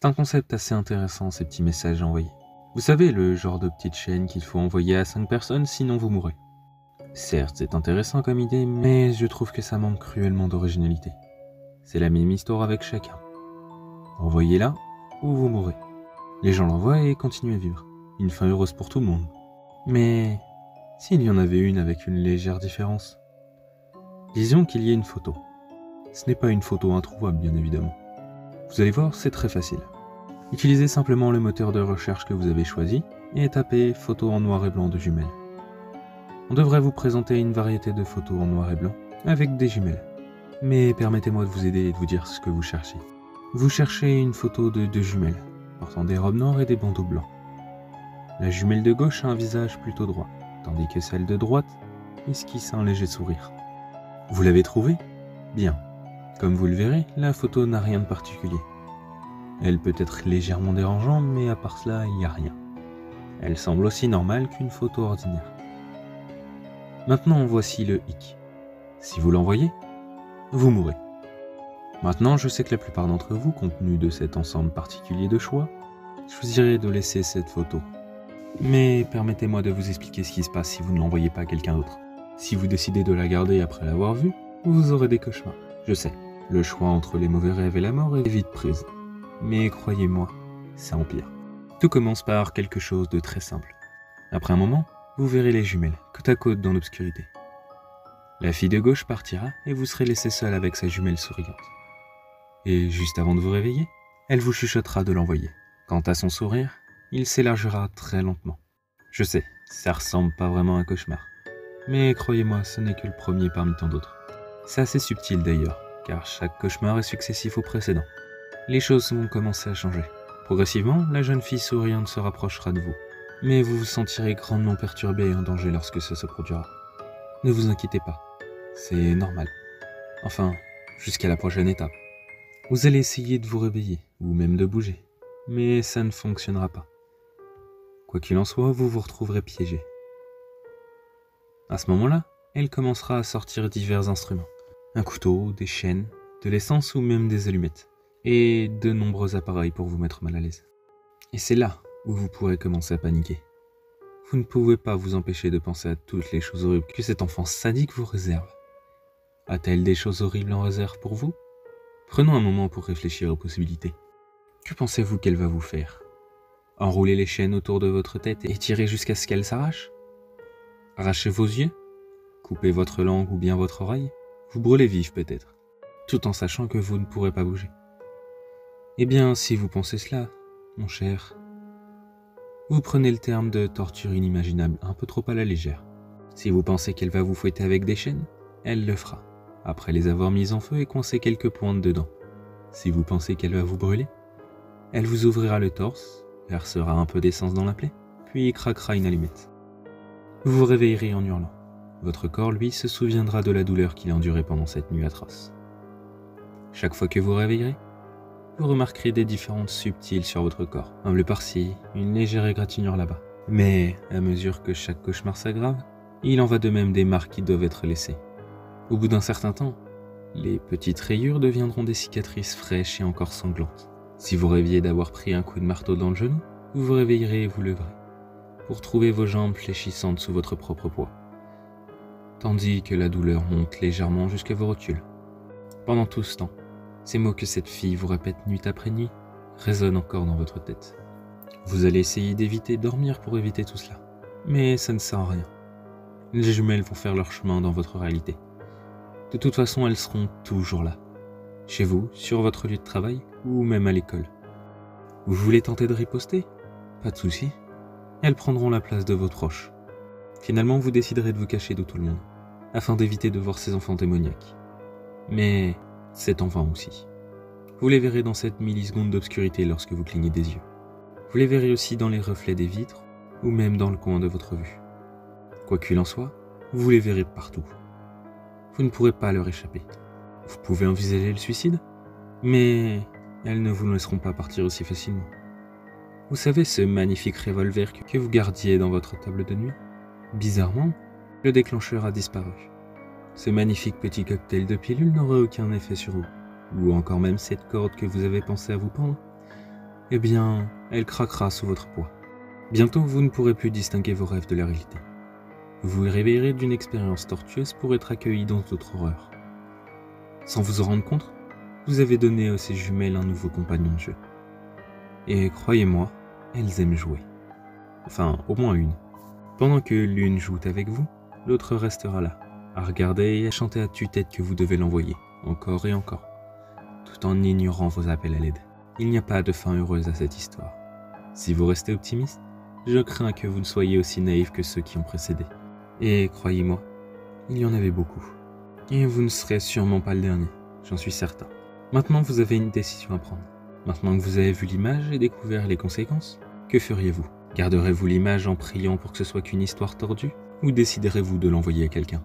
C'est un concept assez intéressant, ces petits messages envoyés. Vous savez, le genre de petite chaîne qu'il faut envoyer à 5 personnes, sinon vous mourrez. Certes, c'est intéressant comme idée, mais je trouve que ça manque cruellement d'originalité. C'est la même histoire avec chacun. Envoyez-la, ou vous mourrez. Les gens l'envoient et continuent à vivre. Une fin heureuse pour tout le monde. Mais s'il y en avait une avec une légère différence. Disons qu'il y ait une photo. Ce n'est pas une photo introuvable, bien évidemment. Vous allez voir, c'est très facile. Utilisez simplement le moteur de recherche que vous avez choisi et tapez photo en noir et blanc de jumelles. On devrait vous présenter une variété de photos en noir et blanc avec des jumelles. Mais permettez-moi de vous aider et de vous dire ce que vous cherchez. Vous cherchez une photo de 2 jumelles, portant des robes noires et des bandeaux blancs. La jumelle de gauche a un visage plutôt droit, tandis que celle de droite esquisse un léger sourire. Vous l'avez trouvée ? Bien. Comme vous le verrez, la photo n'a rien de particulier. Elle peut être légèrement dérangeante, mais à part cela, il n'y a rien. Elle semble aussi normale qu'une photo ordinaire. Maintenant, voici le hic. Si vous l'envoyez, vous mourrez. Maintenant, je sais que la plupart d'entre vous, compte tenu de cet ensemble particulier de choix, choisirez de laisser cette photo. Mais permettez-moi de vous expliquer ce qui se passe si vous ne l'envoyez pas à quelqu'un d'autre. Si vous décidez de la garder après l'avoir vue, vous aurez des cauchemars. Je sais, le choix entre les mauvais rêves et la mort est vite prise. Mais croyez-moi, ça empire. Tout commence par quelque chose de très simple. Après un moment, vous verrez les jumelles, côte à côte dans l'obscurité. La fille de gauche partira et vous serez laissé seul avec sa jumelle souriante. Et juste avant de vous réveiller, elle vous chuchotera de l'envoyer. Quant à son sourire, il s'élargira très lentement. Je sais, ça ressemble pas vraiment à un cauchemar. Mais croyez-moi, ce n'est que le premier parmi tant d'autres. C'est assez subtil d'ailleurs, car chaque cauchemar est successif au précédent. Les choses vont commencer à changer. Progressivement, la jeune fille souriante se rapprochera de vous. Mais vous vous sentirez grandement perturbé et en danger lorsque ça se produira. Ne vous inquiétez pas, c'est normal. Enfin, jusqu'à la prochaine étape. Vous allez essayer de vous réveiller, ou même de bouger, mais ça ne fonctionnera pas. Quoi qu'il en soit, vous vous retrouverez piégé. À ce moment-là, elle commencera à sortir divers instruments. Un couteau, des chaînes, de l'essence ou même des allumettes. Et de nombreux appareils pour vous mettre mal à l'aise. Et c'est là où vous pourrez commencer à paniquer. Vous ne pouvez pas vous empêcher de penser à toutes les choses horribles que cet enfant sadique vous réserve. A-t-elle des choses horribles en réserve pour vous ? Prenons un moment pour réfléchir aux possibilités. Que pensez-vous qu'elle va vous faire ? Enrouler les chaînes autour de votre tête et tirer jusqu'à ce qu'elles s'arrachent ? Arracher vos yeux ? Couper votre langue ou bien votre oreille ? Vous brûler vif peut-être, tout en sachant que vous ne pourrez pas bouger. Eh bien, si vous pensez cela, mon cher, vous prenez le terme de torture inimaginable un peu trop à la légère. Si vous pensez qu'elle va vous fouetter avec des chaînes, elle le fera, après les avoir mises en feu et coincer quelques pointes dedans. Si vous pensez qu'elle va vous brûler, elle vous ouvrira le torse, versera un peu d'essence dans la plaie, puis craquera une allumette. Vous vous réveillerez en hurlant. Votre corps, lui, se souviendra de la douleur qu'il a endurée pendant cette nuit atroce. Chaque fois que vous réveillerez, vous remarquerez des différences subtiles sur votre corps. Un bleu par-ci, une légère égratignure là-bas. Mais, à mesure que chaque cauchemar s'aggrave, il en va de même des marques qui doivent être laissées. Au bout d'un certain temps, les petites rayures deviendront des cicatrices fraîches et encore sanglantes. Si vous rêviez d'avoir pris un coup de marteau dans le genou, vous vous réveillerez et vous leverez, pour trouver vos jambes fléchissantes sous votre propre poids, tandis que la douleur monte légèrement jusqu'à vos rotules. Pendant tout ce temps, ces mots que cette fille vous répète nuit après nuit résonnent encore dans votre tête. Vous allez essayer d'éviter de dormir pour éviter tout cela, mais ça ne sert à rien. Les jumelles vont faire leur chemin dans votre réalité. De toute façon, elles seront toujours là, chez vous, sur votre lieu de travail ou même à l'école. Vous voulez tenter de riposter ? Pas de souci, elles prendront la place de vos proches. Finalement, vous déciderez de vous cacher de tout le monde, afin d'éviter de voir ces enfants démoniaques. Mais cet enfant aussi. Vous les verrez dans cette milliseconde d'obscurité lorsque vous clignez des yeux. Vous les verrez aussi dans les reflets des vitres, ou même dans le coin de votre vue. Quoi qu'il en soit, vous les verrez partout. Vous ne pourrez pas leur échapper. Vous pouvez envisager le suicide, mais elles ne vous laisseront pas partir aussi facilement. Vous savez ce magnifique revolver que vous gardiez dans votre table de nuit ? Bizarrement, le déclencheur a disparu. Ce magnifique petit cocktail de pilules n'aura aucun effet sur vous, ou encore même cette corde que vous avez pensé à vous pendre. eh bien, elle craquera sous votre poids. Bientôt, vous ne pourrez plus distinguer vos rêves de la réalité. Vous vous réveillerez d'une expérience tortueuse pour être accueilli dans d'autres horreurs. Sans vous en rendre compte, vous avez donné à ces jumelles un nouveau compagnon de jeu. Et croyez-moi, elles aiment jouer. Enfin, au moins une. Pendant que l'une joue avec vous, l'autre restera là, à regarder et à chanter à tue-tête que vous devez l'envoyer, encore et encore, tout en ignorant vos appels à l'aide. Il n'y a pas de fin heureuse à cette histoire. Si vous restez optimiste, je crains que vous ne soyez aussi naïf que ceux qui ont précédé. Et croyez-moi, il y en avait beaucoup. Et vous ne serez sûrement pas le dernier, j'en suis certain. Maintenant, vous avez une décision à prendre. Maintenant que vous avez vu l'image et découvert les conséquences, que feriez-vous ? Garderez-vous l'image en priant pour que ce soit qu'une histoire tordue ? Ou déciderez-vous de l'envoyer à quelqu'un ?